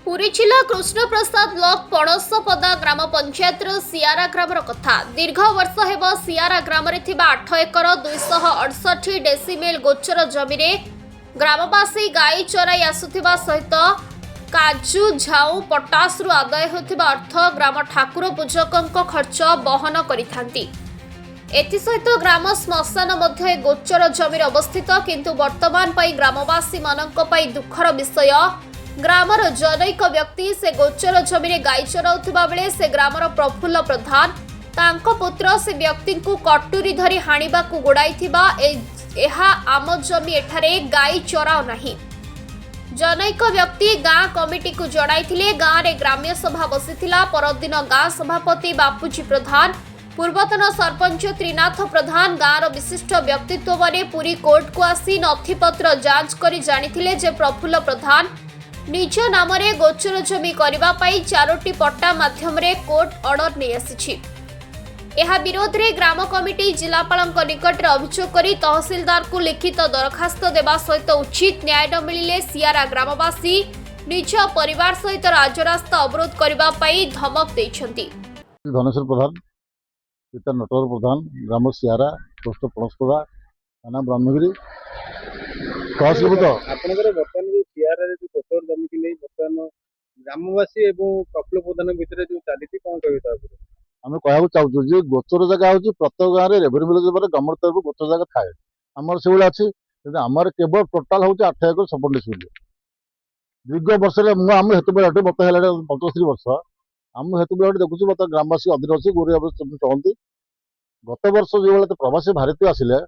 पुरी जिला कृष्णप्रसाद ब्लॉक पणसपदा ग्राम panchayat Sierra grammar कथा दीर्घ वर्ष हेब सियारा ग्राम 8 एकर 268 डेसिमेल गोचर जमी ग्रामवासी गाई चराई आसुथिबा सहित काजू झाऊ पटासरू आदाय होथिबा अर्थ ग्राम ठाकुर पूजकंक खर्च बहन करिथांती। एथिसहित ग्राम श्मशान मध्य गोचर जमी अवस्थित किंतु वर्तमान पाई ग्रामवासी मानक पाई दुखर विषय ग्रामर जनैक व्यक्ति से गोचर जमी गाई चराउथिबा बेले से ग्रामर प्रफुल्ल प्रधान तांको पुत्र से व्यक्ति को कटुरी धरी हाणिबाकू गोड़ाइथिबा एहा आम जमी एठारे गाई चराओ नाही। जनैक व्यक्ति गाँ कमिटी को जणाइथिले। गाँ रे ग्राम्य सभा बसिथिला। परदिन गाँ सभापति बापूजी प्रधान पूर्वतन सरपंच त्रिनाथ प्रधान गाँर विशिष्ट व्यक्तित्व माने पुरी कोर्ट को आसी नथिपत्र जांच करी जानिथिले जे प्रफुल्ल प्रधान निज नाम रे गोचर जमी करबा पाई 4टी पट्टा माध्यम रे कोर्ट ऑर्डर नै आसीछि। एहा विरोध रे ग्राम कमिटी जिलापालक निकट रे अभियोग करी तहसीलदार को लिखित दरखास्त देबा सहित उचित न्याय न मिलिले सियारा ग्रामवासी निज परिवार सहित राजरास्ता अवरोध करबा पाई धमक दैछंती। धनेश्वर प्रधान पिता नटवर प्रधान ग्राम सियारा पोस्ट पणसपदा थाना ब्रह्मगिरी तहसील आपनकर बर्तमान जो सियारा रे जो कोटर जमी की नहीं बर्तमान ग्रामवासी एवं प्रफुल्ल प्रधान भितर जो चली कौन कह आम कह चाहूँ जे गोचर जगह हूँ प्रत्येक गाँव में रेवेन्यू विलेज गवर्नमेंट तरफ गोचर जगह थाए आमर से अच्छी आमर केवल टोटाल हूँ 8 एकर 56 डेसिमेल दीर्घ वर्ष आम हेतु मत है 75 वर्ष आम हेतु देखुँ मत ग्रामवासी अधीन अच्छी गोरी चलती। गत वर्ष जो भाई प्रवासी भारतीय आसिले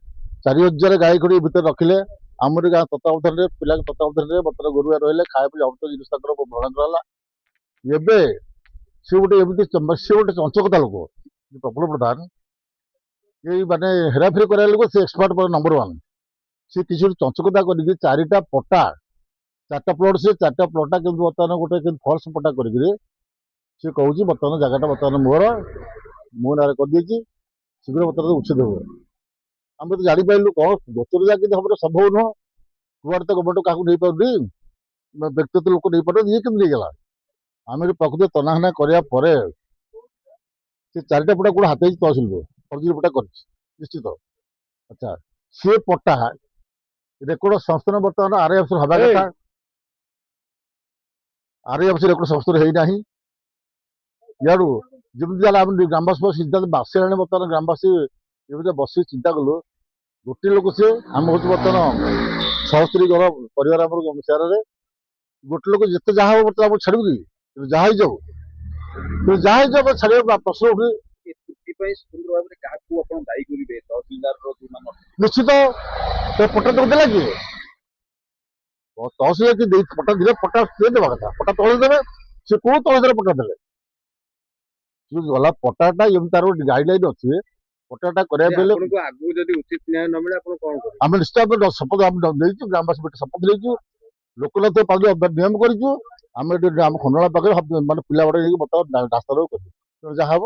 4000 गाई खड़ी भितर रखिले आमरी गाँ तत्वावधान पिला तत्वावधान बर्तमान गोरुआ रही खाया जबरदस्त जिनिस भरण कराला। एबे सी गोटे एमती सी गोटे चंचकता लोक प्रफुल्ल प्रधान ये माने हेराफेरी कर लोक से एक्सपर्ट नंबर 1 सी किसी चंचकता कर 4टा पट्टा 4टा प्लट से 4टा प्लटा कि बर्तमान गोटे फल्स पट्टा कर कहूँ बर्तमान जगह बर्तमान मोर मो ना कर शीघ्र बर्तमान उच्छेद हुए आम तो जापारू कौन गोचर जगह हम संभव नुह कुआड़े तो गवर्नमेंट क्या नहीं पार्टी व्यक्तिगत लोक नहीं पार ये कमी गला आम प्रकृति तनाहना कराया से 4टा पट्टा कौन हाथ तहसिल फर्जी पट्टा कर निश्चित। अच्छा सी पट्टा रेकर्ड संस्थान बर्तमान आरआई अफसर हवा कथा आरआई अफसर रेकर्ड संस्थान है यारू जमी ग्रामवासी सिद्धांत बासी बर्तमान ग्रामवासी बस चिंता कलु गोटे लोक सी आम हूँ बर्तमान 76 घर परिवार आम सेयार गोटे लोक जिते जहाँ हम बर्तमान छाड़ू कि जहाँ जहाँ छाड़ प्रश्न उठे निश्चित पट्टा तो देला कि तहसील कि पट्टा दिले पट्टा किए देवा कथा पट्टा तले देवे से कौ तले पट्टा देले गला पट्टाटा एम तार गाइडलाइन अच्छे पट्टाटा उचित न्याय न मिले आम निश्चित शपथ ग्रामवासी शपथ लेचु लोकनाथ पाल नियम करूँ आम खंडला पाखे मानते पिला बड़े बर्तमान रास्ता जहाँ हम